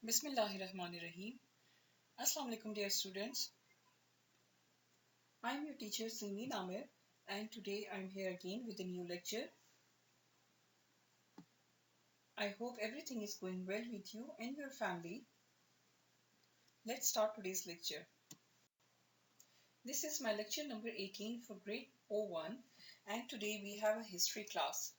Bismillahirrahmanirrahim. Assalamu alaikum, dear students. I am your teacher Simi Namir, and today I am here again with a new lecture. I hope everything is going well with you and your family. Let's start today's lecture. This is my lecture number 18 for grade 01, and today we have a history class.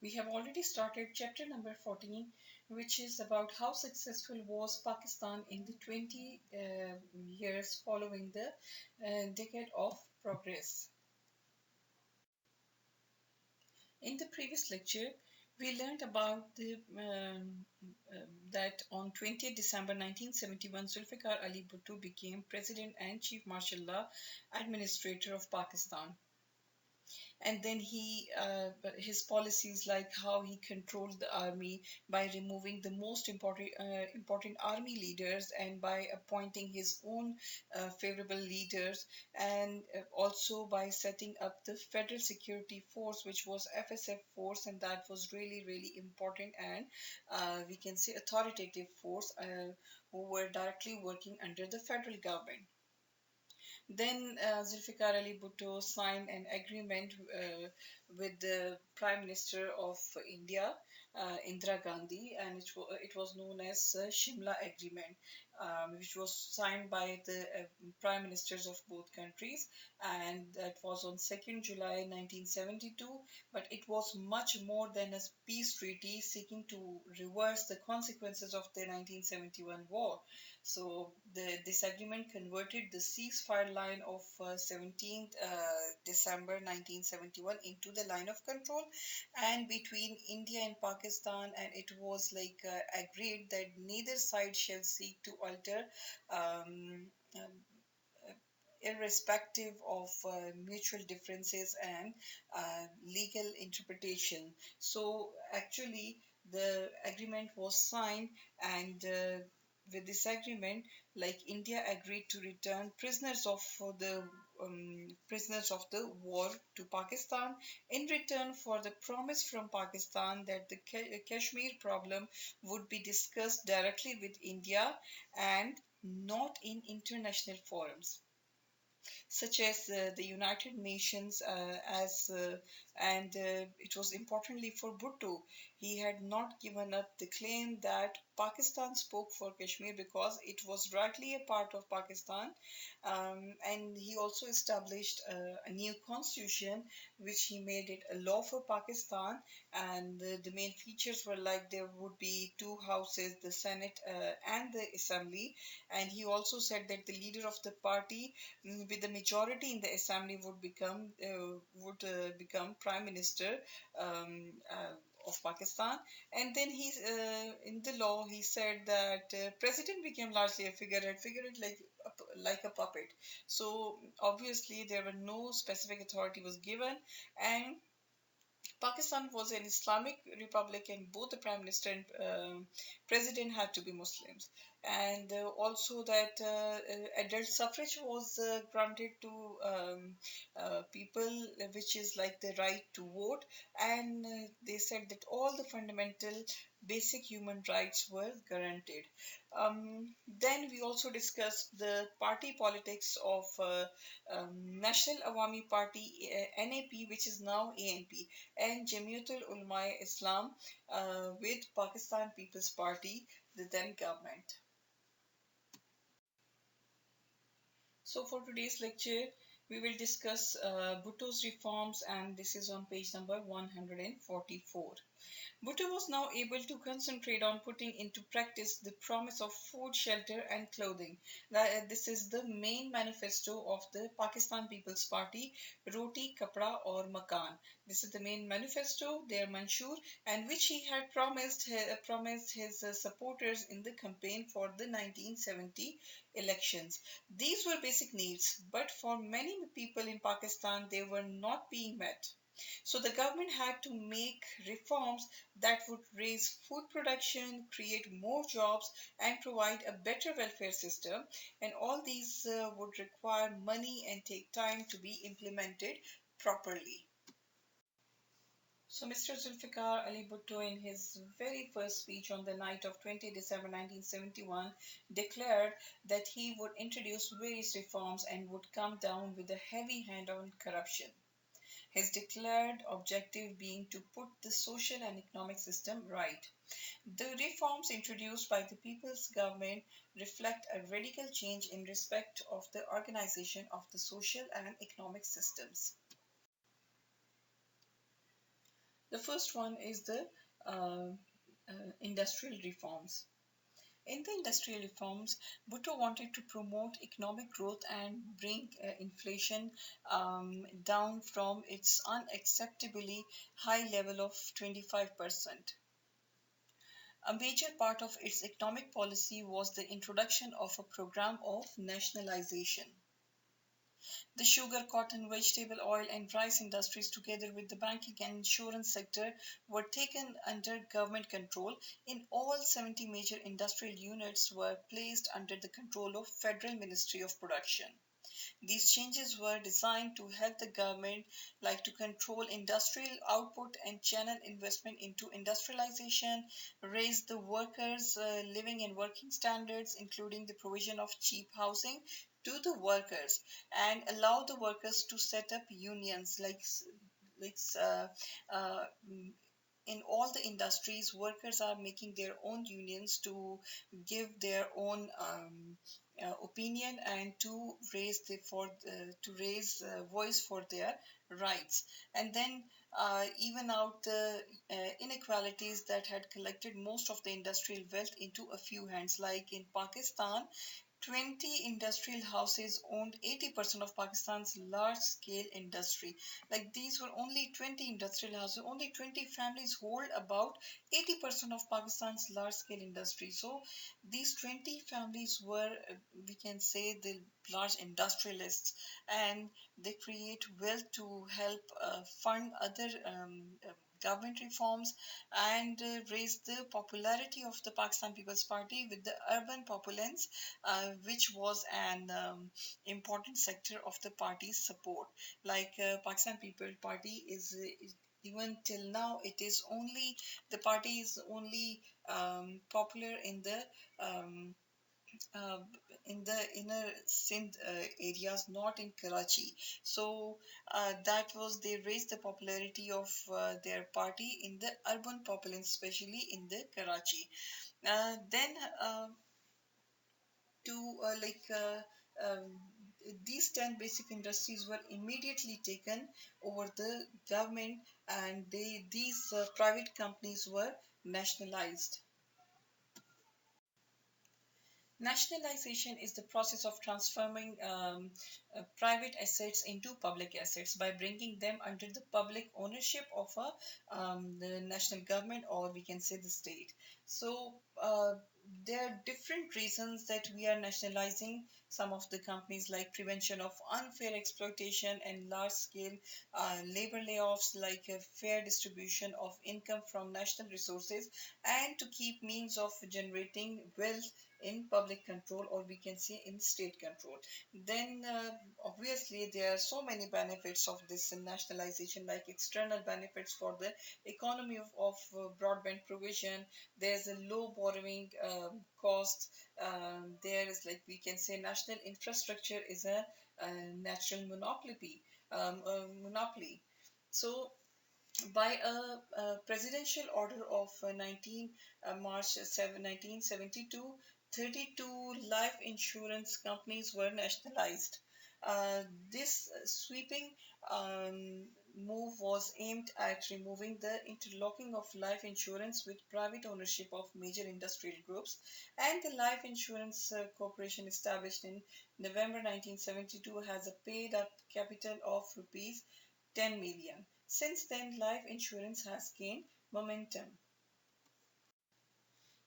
We have already started chapter number 14, which is about how successful was Pakistan in the 20 years following the decade of progress. In the previous lecture, we learned about that on 20th December 1971, Zulfikar Ali Bhutto became President and Chief Martial Law Administrator of Pakistan. And then his policies, like how he controlled the army by removing the most important army leaders and by appointing his own favorable leaders, and also by setting up the Federal Security Force, which was FSF force, and that was really important, and we can say authoritative force who were directly working under the federal government. Then Zulfikar Ali Bhutto signed an agreement with the Prime Minister of India, Indira Gandhi, and it was known as Shimla Agreement, which was signed by the Prime Ministers of both countries, and that was on 2nd July 1972. But it was much more than a peace treaty seeking to reverse the consequences of the 1971 war. So this agreement converted the ceasefire line of 17th December 1971 into the line of control and between India and Pakistan, and it was like agreed that neither side shall seek to alter um, um, irrespective of mutual differences and legal interpretation. So actually, the agreement was signed, and with this agreement, like India agreed to return prisoners of the war to Pakistan in return for the promise from Pakistan that the Kashmir problem would be discussed directly with India and not in international forums such as the United Nations, as and it was importantly for Bhutto. He had not given up the claim that Pakistan spoke for Kashmir because it was rightly a part of Pakistan, and he also established a new constitution, which he made it a law for Pakistan. And the main features were like there would be two houses, the Senate and the Assembly. And he also said that the leader of the party with the majority in the assembly would become prime minister of Pakistan. And then he's in the law he said that president became largely a figurehead like a puppet. So obviously there were no specific authority was given, and Pakistan was an Islamic republic, and both the prime minister and president had to be Muslims. And also that adult suffrage was granted to people, which is like the right to vote. And they said that all the fundamental basic human rights were guaranteed. Then we also discussed the party politics of National Awami Party, NAP, which is now ANP, and Jamiatul Ulama Islam with Pakistan People's Party, the then government. So for today's lecture, we will discuss Bhutto's reforms, and this is on page number 144. Bhutto was now able to concentrate on putting into practice the promise of food, shelter, and clothing. This is the main manifesto of the Pakistan People's Party, Roti, Kapda, or Makan. This is the main manifesto, their Manshur, and which he had promised his supporters in the campaign for the 1970 elections. These were basic needs, but for many people in Pakistan, they were not being met. So the government had to make reforms that would raise food production, create more jobs, and provide a better welfare system. And all these would require money and take time to be implemented properly. So Mr. Zulfikar Ali Bhutto, in his very first speech on the night of 20 December 1971, declared that he would introduce various reforms and would come down with a heavy hand on corruption. His declared objective being to put the social and economic system right. The reforms introduced by the People's Government reflect a radical change in respect of the organization of the social and economic systems. The first one is the uh, industrial reforms. In the industrial reforms, Bhutto wanted to promote economic growth and bring inflation down from its unacceptably high level of 25%. A major part of its economic policy was the introduction of a program of nationalization. The sugar, cotton, vegetable oil, and rice industries, together with the banking and insurance sector, were taken under government control. In all, 70 major industrial units were placed under the control of Federal Ministry of Production. These changes were designed to help the government like to control industrial output and channel investment into industrialization, raise the workers' living and working standards, including the provision of cheap housing to the workers, and allow the workers to set up unions like uh, uh, in all the industries, workers are making their own unions to give their own opinion and to to raise voice for their rights, and then even out the inequalities that had collected most of the industrial wealth into a few hands. Like in Pakistan, 20 industrial houses owned 80% of Pakistan's large scale industry. Like these were only 20 industrial houses, only 20 families hold about 80% of Pakistan's large scale industry. So these 20 families were, we can say, the large industrialists, and they create wealth to help fund other government reforms and raise the popularity of the Pakistan People's Party with the urban populace, which was an important sector of the party's support. Like Pakistan People Party is even till now, it is only the party is only popular um, uh, in the inner Sindh areas, not in Karachi. So that was they raised the popularity of their party in the urban populace, especially in the Karachi. Then to these 10 basic industries were immediately taken over the government, and these private companies were nationalized. Nationalization is the process of transforming private assets into public assets by bringing them under the public ownership of the national government, or we can say the state. So there are different reasons that we are nationalizing some of the companies, like prevention of unfair exploitation and large scale labor layoffs, like a fair distribution of income from national resources, and to keep means of generating wealth in public control, or we can say in state control. Then obviously there are so many benefits of this nationalization, like external benefits for the economy of broadband provision. There's a low borrowing cost. There is, like we can say, national infrastructure is a natural monopoly. So by a presidential order of 19 March 1972, 32 life insurance companies were nationalized. This sweeping um, move was aimed at removing the interlocking of life insurance with private ownership of major industrial groups, and the Life Insurance Corporation, established in November 1972, has a paid up capital of rupees 10 million. Since then, life insurance has gained momentum.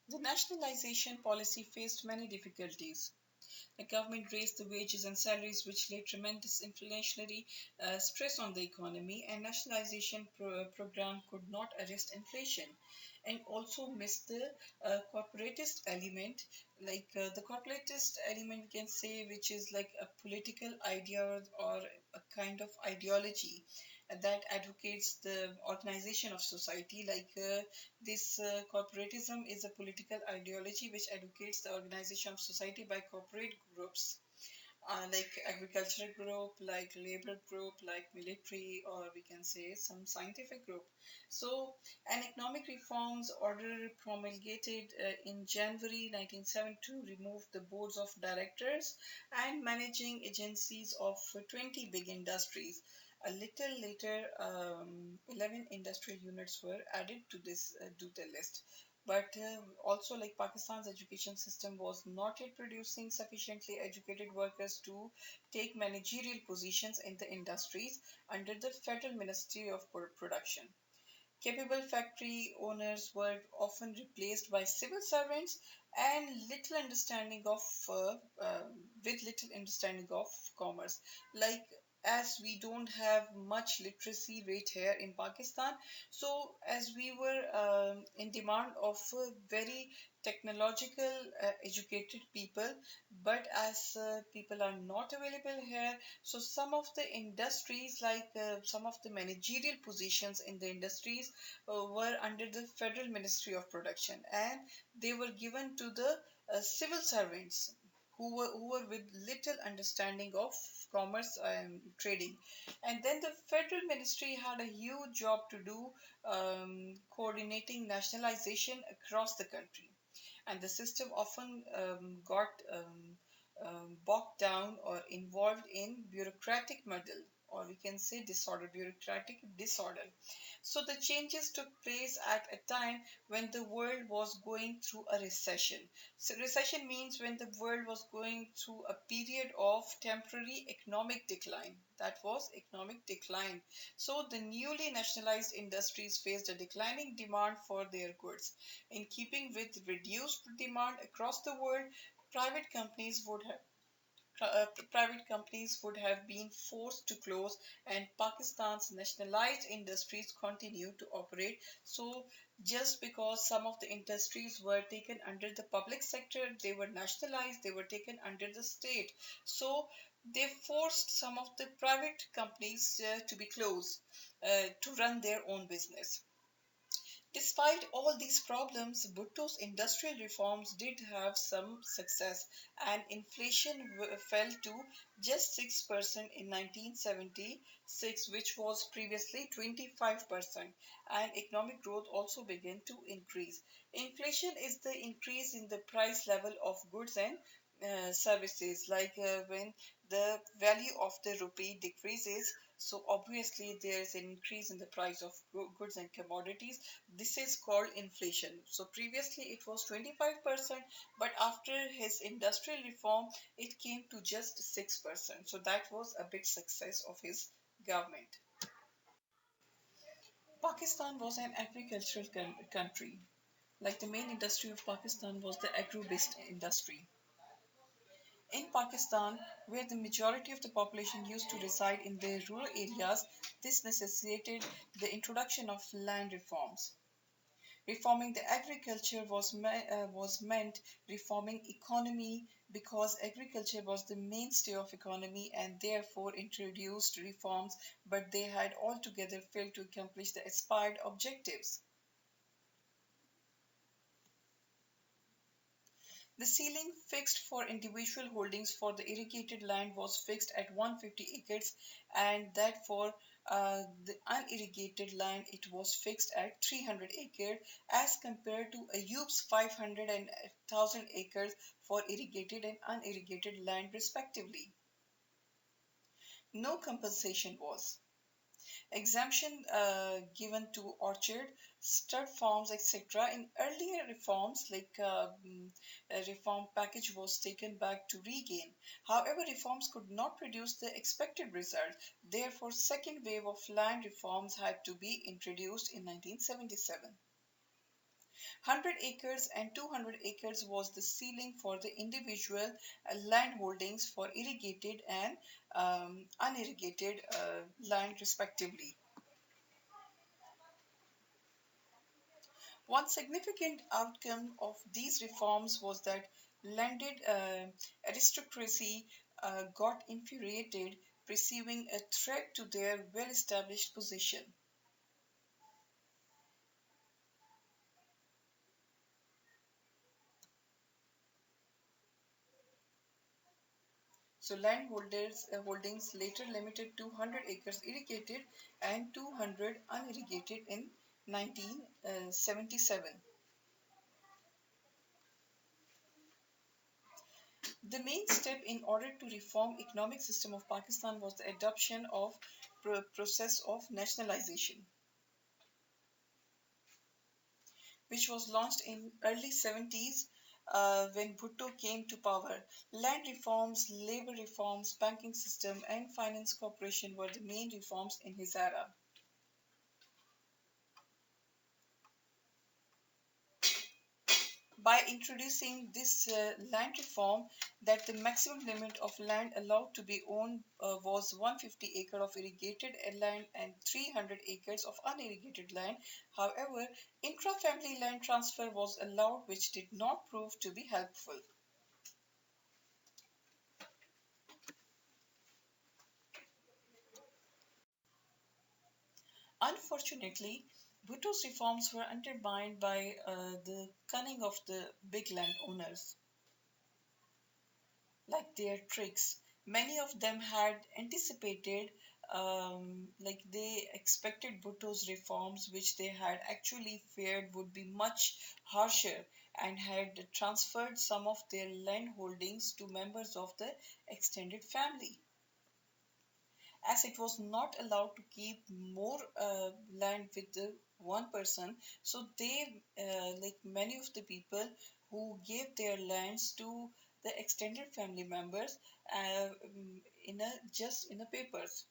The nationalization policy faced many difficulties. The government raised the wages and salaries, which laid tremendous inflationary stress on the economy, and nationalization program could not arrest inflation, and also missed the corporatist element. Like the corporatist element, we can say, which is like a political idea or a kind of ideology. that advocates the organization of society. This corporatism is a political ideology which advocates the organization of society by corporate groups, like agricultural group, like labor group, like military, or we can say some scientific group. So, an economic reforms order promulgated in January 1972 removed the boards of directors and managing agencies of 20 big industries. A little later, 11 industrial units were added to the list. But also, like Pakistan's education system was not yet producing sufficiently educated workers to take managerial positions in the industries under the Federal Ministry of Production. Capable factory owners were often replaced by civil servants and little understanding of with little understanding of commerce. Like, as we don't have much literacy rate here in Pakistan, so as we were in demand of very technological educated people, but as people are not available here, so some of the industries, some of the managerial positions in the industries were under the Federal Ministry of Production, and they were given to the civil servants who were with little understanding of commerce and trading. And then the federal ministry had a huge job to do, coordinating nationalization across the country, and the system often got bogged down or involved in bureaucratic muddle, or we can say bureaucratic disorder. So the changes took place at a time when the world was going through a recession. So recession means when the world was going through a period of temporary economic decline. That was economic decline. So the newly nationalized industries faced a declining demand for their goods. In keeping with reduced demand across the world, private companies would have private companies would have been forced to close, and Pakistan's nationalized industries continue to operate. So, just because some of the industries were taken under the public sector, they were nationalized, they were taken under the state. So, they forced some of the private companies to be closed to run their own business. Despite all these problems, Bhutto's industrial reforms did have some success, and inflation fell to just 6% in 1976, which was previously 25%, and economic growth also began to increase. Inflation is the increase in the price level of goods and services, when the value of the rupee decreases, so obviously there is an increase in the price of goods and commodities. This is called inflation. So previously it was 25%, but after his industrial reform, it came to just 6%. So that was a big success of his government. Pakistan was an agricultural country. Like, the main industry of Pakistan was the agro-based industry. In Pakistan, where the majority of the population used to reside in the rural areas, this necessitated the introduction of land reforms. Reforming the agriculture was meant reforming economy, because agriculture was the mainstay of economy and therefore introduced reforms, but they had altogether failed to accomplish the aspired objectives. The ceiling fixed for individual holdings for the irrigated land was fixed at 150 acres, and that for the unirrigated land it was fixed at 300 acres, as compared to Ayub's 500 and 1000 acres for irrigated and unirrigated land respectively. No compensation was. Exemption given to orchard, stud farms, etc. In earlier reforms, a reform package was taken back to regain. However, reforms could not produce the expected result. Therefore, second wave of land reforms had to be introduced in 1977. 100 acres and 200 acres was the ceiling for the individual land holdings for irrigated and unirrigated land respectively. One significant outcome of these reforms was that landed aristocracy got infuriated perceiving a threat to their well established position. So landholders holdings later limited to 100 acres irrigated and 200 unirrigated in 1977. The main step in order to reform economic system of Pakistan was the adoption of process of nationalization, which was launched in early 70s when Bhutto came to power. Land reforms, labor reforms, banking system, and finance corporation were the main reforms in his era. By introducing this land reform, that the maximum limit of land allowed to be owned was 150 acres of irrigated land and 300 acres of unirrigated land. However, intra-family land transfer was allowed, which did not prove to be helpful. Unfortunately, Bhutto's reforms were undermined by the cunning of the big landowners, like their tricks. Many of them had anticipated, like they expected Bhutto's reforms, which they had actually feared would be much harsher, and had transferred some of their land holdings to members of the extended family. As it was not allowed to keep more land with the one person, so they like many of the people who gave their lands to the extended family members in a just in the papers.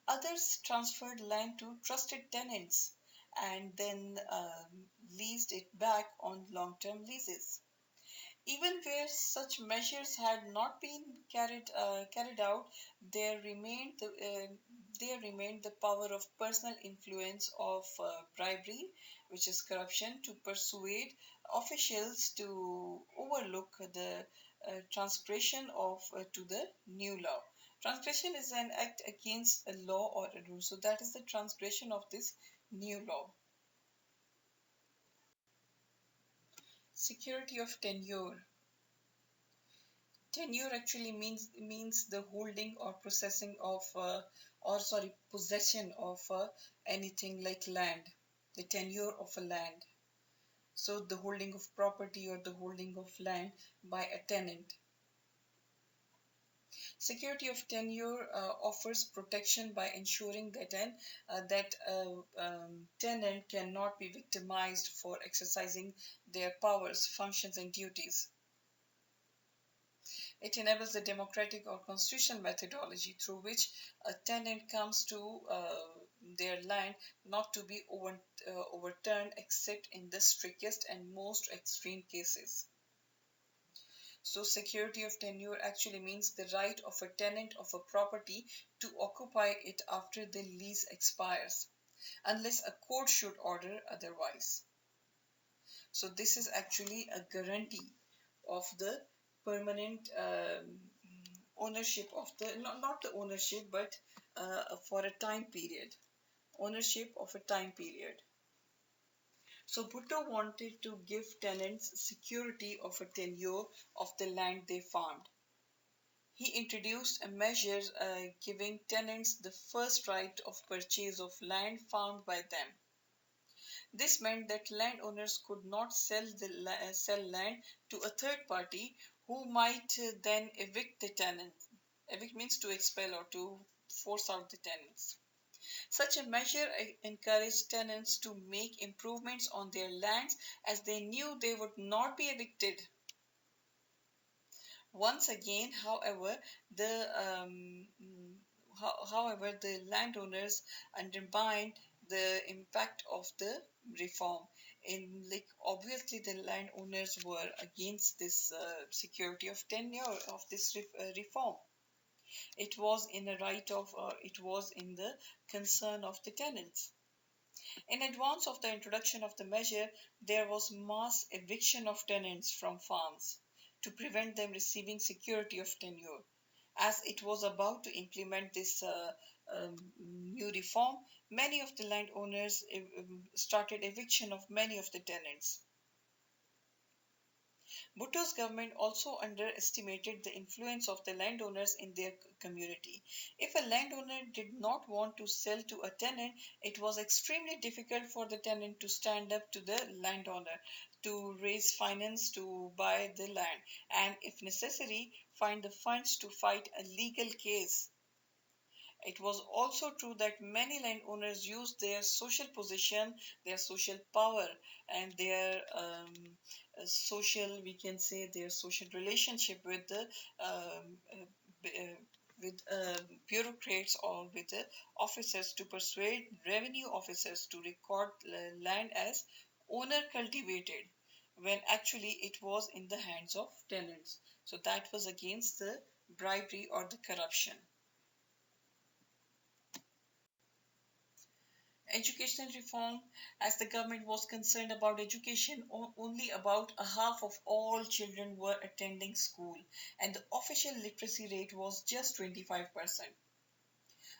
Others transferred land to trusted tenants and then leased it back on long-term leases. Even where such measures had not been carried out, there remained the, there remained the power of personal influence of bribery, which is corruption, to persuade officials to overlook the transgression of to the new law. Transgression is an act against a law or a rule, so that is the transgression of this new law. Security of tenure. Tenure actually means the holding or processing of or sorry possession of anything like land, the tenure of a land. So the holding of property or the holding of land by a tenant. Security of tenure offers protection by ensuring that an that tenant cannot be victimized for exercising their powers, functions, and duties. It enables the democratic or constitutional methodology through which a tenant comes to their land not to be overturned except in the strictest and most extreme cases. So, security of tenure actually means the right of a tenant of a property to occupy it after the lease expires, unless a court should order otherwise. So, this is actually a guarantee of the permanent ownership of the not the ownership but for a time period, ownership of a time period. So Bhutto wanted to give tenants security of a tenure of the land they farmed. He introduced a measure giving tenants the first right of purchase of land farmed by them. This meant that landowners could not sell land to a third party who might then evict the tenants. Evict means to expel or to force out the tenants. Such a measure encouraged tenants to make improvements on their lands as they knew they would not be evicted. Once again, however, the landowners undermined the impact of the reform. In like obviously, the landowners were against this security of tenure of this reform. It was in the right of, it was in the concern of the tenants. In advance of the introduction of the measure, there was mass eviction of tenants from farms to prevent them receiving security of tenure. As it was about to implement this new reform, many of the landowners started eviction of many of the tenants. Bhutto's government also underestimated the influence of the landowners in their community. If a landowner did not want to sell to a tenant, it was extremely difficult for the tenant to stand up to the landowner, to raise finance to buy the land, and if necessary, find the funds to fight a legal case. It was also true that many landowners used their social position, their social power, and their social, we can say, their social relationship with the with bureaucrats or with the officers to persuade revenue officers to record land as owner cultivated when actually it was in the hands of tenants. So that was against the bribery or the corruption. Educational reform, as the government was concerned about education, only about a half of all children were attending school, and the official literacy rate was just 25%.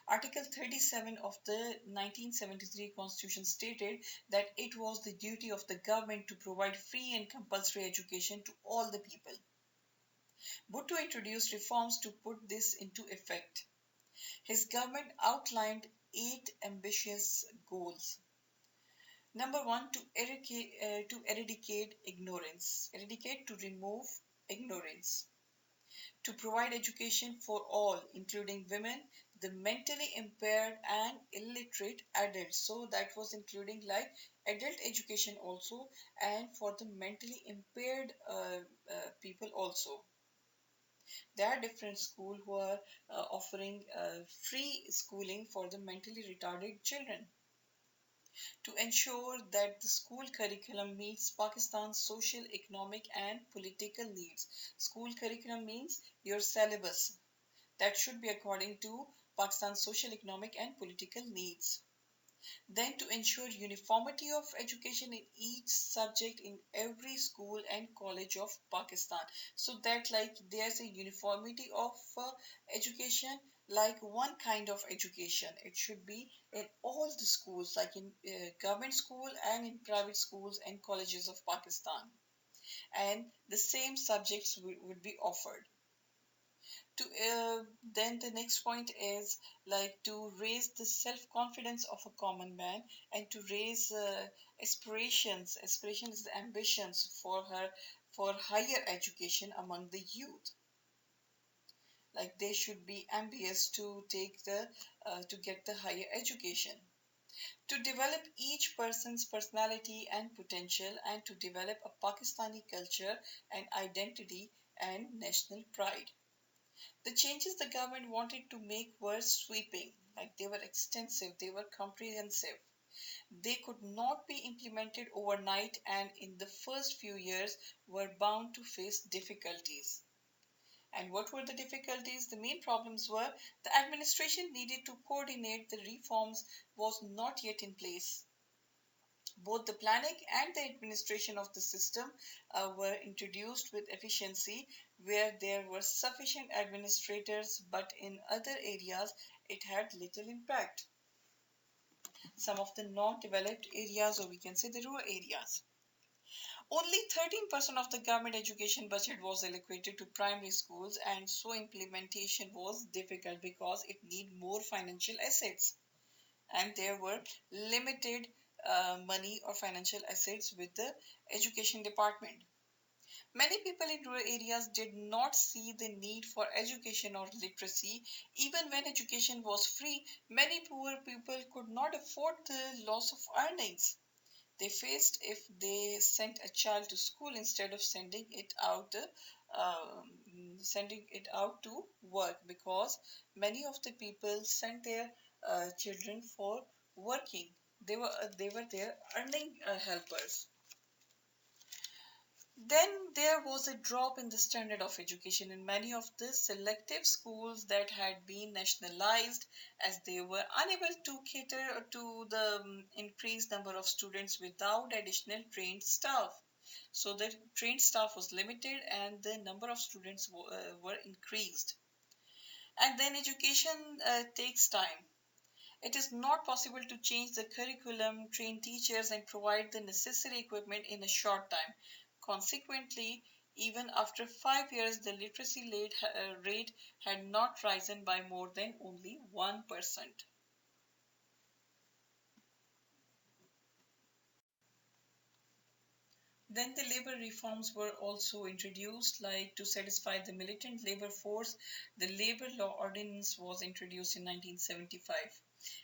Article 37 of the 1973 Constitution stated that it was the duty of the government to provide free and compulsory education to all the people. Bhutto introduced reforms to put this into effect. His government outlined 8 ambitious goals. Number one, to eradicate ignorance, eradicate to remove ignorance, to provide education for all, including women, the mentally impaired, and illiterate adults. So that was including like adult education also, and for the mentally impaired people also. There are different schools who are offering free schooling for the mentally retarded children to ensure that the school curriculum meets Pakistan's social, economic, and political needs. School curriculum means your syllabus that should be according to Pakistan's social, economic, and political needs. Then to ensure uniformity of education in each subject in every school and college of Pakistan, so that like there's a uniformity of education, like one kind of education it should be in all the schools, like in government school and in private schools and colleges of Pakistan, and the same subjects would be offered to then the next point is like to raise the self-confidence of a common man, and to raise aspirations the ambitions for her for higher education among the youth, like they should be ambitious to take the to get the higher education, to develop each person's personality and potential, and to develop a Pakistani culture and identity and national pride. The changes the government wanted to make were sweeping, like they were extensive, they were comprehensive. They could not be implemented overnight, and in the first few years were bound to face difficulties. And what were the difficulties? The main problems were the administration needed to coordinate the reforms was not yet in place. Both the planning and the administration of the system were introduced with efficiency where there were sufficient administrators, but in other areas it had little impact. Some of the non developed areas, or we can say the rural areas. Only 13% of the government education budget was allocated to primary schools, and so implementation was difficult because it needed more financial assets, and there were limited money or financial assets with the education department. Many people in rural areas did not see the need for education or literacy. Even when education was free, many poor people could not afford the loss of earnings they faced if they sent a child to school instead of sending it out to work, because many of the people sent their children for working. They were their earning helpers. Then there was a drop in the standard of education in many of the selective schools that had been nationalized, as they were unable to cater to the increased number of students without additional trained staff. So the trained staff was limited and the number of students were increased. And then education takes time. It is not possible to change the curriculum, train teachers, and provide the necessary equipment in a short time. Consequently, even after 5 years, the literacy rate had not risen by more than only 1%. Then the labor reforms were also introduced, like to satisfy the militant labor force. The labor law ordinance was introduced in 1975,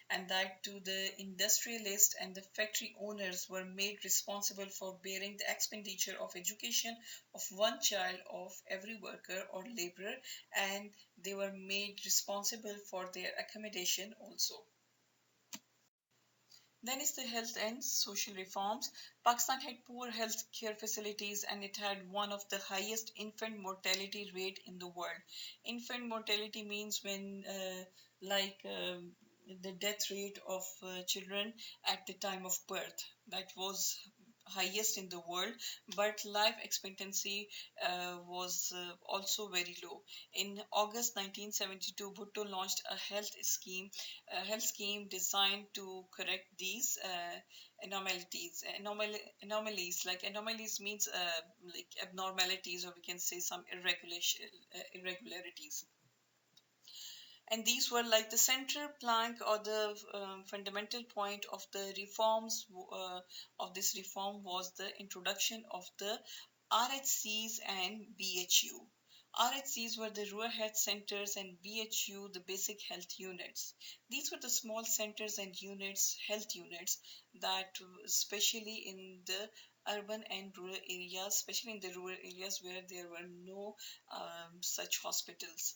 and that to the industrialists and the factory owners were made responsible for bearing the expenditure of education of one child of every worker or laborer, and they were made responsible for their accommodation also. Then is the health and social reforms. Pakistan had poor health care facilities and it had one of the highest infant mortality rate in the world. Infant mortality means when the death rate of children at the time of birth. That was highest in the world, but life expectancy was also very low. In August 1972, Bhutto launched a health scheme designed to correct these anomalies. Like anomalies means like abnormalities, or we can say some irregularities. And these were like the central plank or the fundamental point of the reforms of this reform was the introduction of the RHCs and BHU. RHCs were the rural health centers and BHU the basic health units. These were the small centers and health units that especially in the urban and rural areas, especially in the rural areas where there were no such hospitals.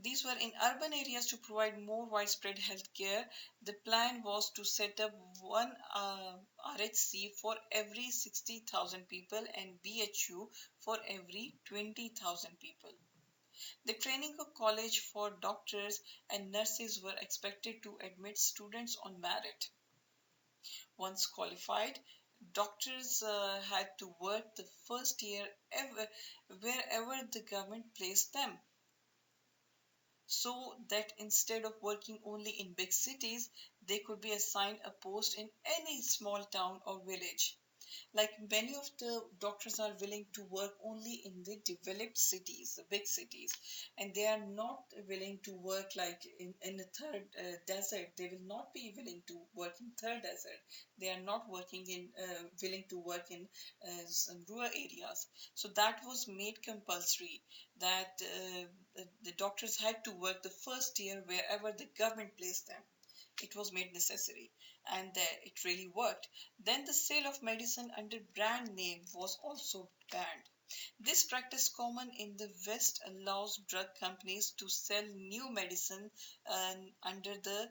These were in urban areas to provide more widespread health care. The plan was to set up one RHC for every 60,000 people and BHU for every 20,000 people. The training of college for doctors and nurses were expected to admit students on merit. Once qualified, doctors had to work the first year wherever the government placed them, so that instead of working only in big cities, they could be assigned a post in any small town or village. Like many of the doctors are willing to work only in the developed cities, the big cities, and they are not willing to work like in a third desert. They will not be willing to work in third desert. They are not working in willing to work in some rural areas. So that was made compulsory that the doctors had to work the first year wherever the government placed them. It was made necessary, and it really worked. Then the sale of medicine under brand name was also banned. This practice, common in the West, allows drug companies to sell new medicine under the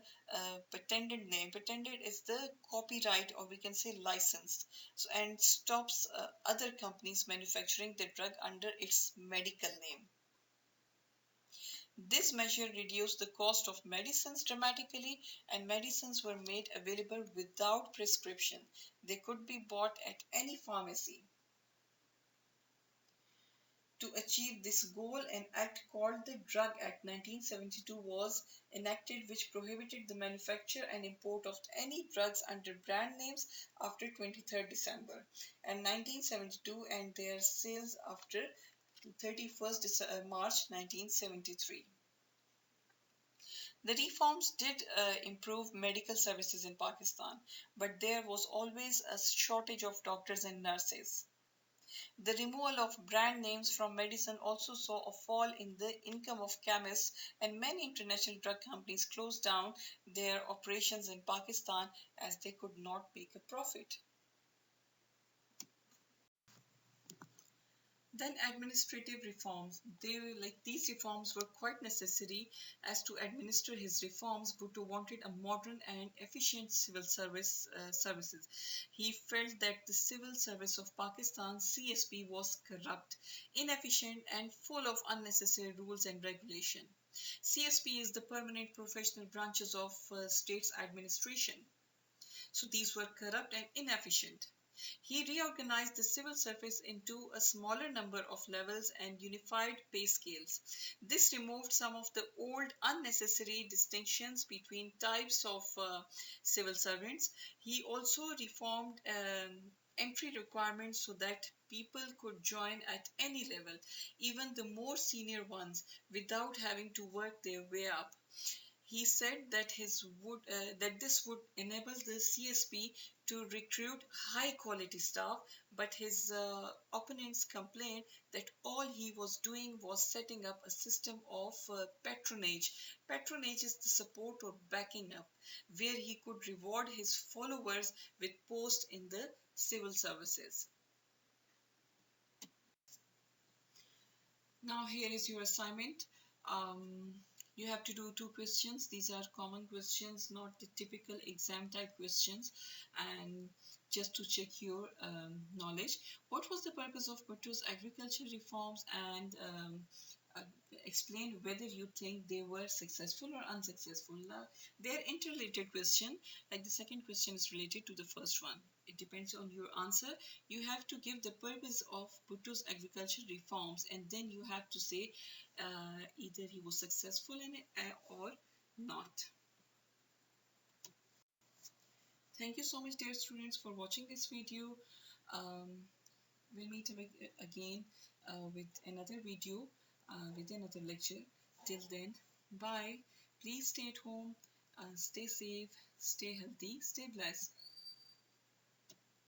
patented name. Patented is the copyright, or we can say licensed, so, and stops other companies manufacturing the drug under its medical name. This measure reduced the cost of medicines dramatically, and medicines were made available without prescription. They could be bought at any pharmacy. To achieve this goal, an act called the Drug Act 1972 was enacted, which prohibited the manufacture and import of any drugs under brand names after 23rd December and 1972 and their sales after 31st March 1973. The reforms did improve medical services in Pakistan, but there was always a shortage of doctors and nurses. The removal of brand names from medicine also saw a fall in the income of chemists, and many international drug companies closed down their operations in Pakistan as they could not make a profit. Then administrative reforms. These reforms were quite necessary as to administer his reforms. Bhutto wanted a modern and efficient civil services. He felt that the civil service of Pakistan (CSP) was corrupt, inefficient, and full of unnecessary rules and regulation. CSP is the permanent professional branches of state's administration. So these were corrupt and inefficient. He reorganized the civil service into a smaller number of levels and unified pay scales. This removed some of the old unnecessary distinctions between types of civil servants. He also reformed entry requirements so that people could join at any level, even the more senior ones, without having to work their way up. He said that this would enable the CSP to recruit high quality staff, but his opponents complained that all he was doing was setting up a system of patronage. Patronage is the support or backing up, where he could reward his followers with posts in the civil services. Now, here is your assignment. Um, you have to do two questions. These are common questions, not the typical exam type questions. And just to check your knowledge, what was the purpose of Bhutto's agriculture reforms? And uh, explain whether you think they were successful or unsuccessful. They're interrelated question. Like the second question is related to the first one. It depends on your answer. You have to give the purpose of Bhutto's agriculture reforms, and then you have to say either he was successful in it or not. Thank you so much, dear students, for watching this video. Um, we'll meet again with another video, with another lecture. Till then, bye. Please stay at home, stay safe, stay healthy, stay blessed.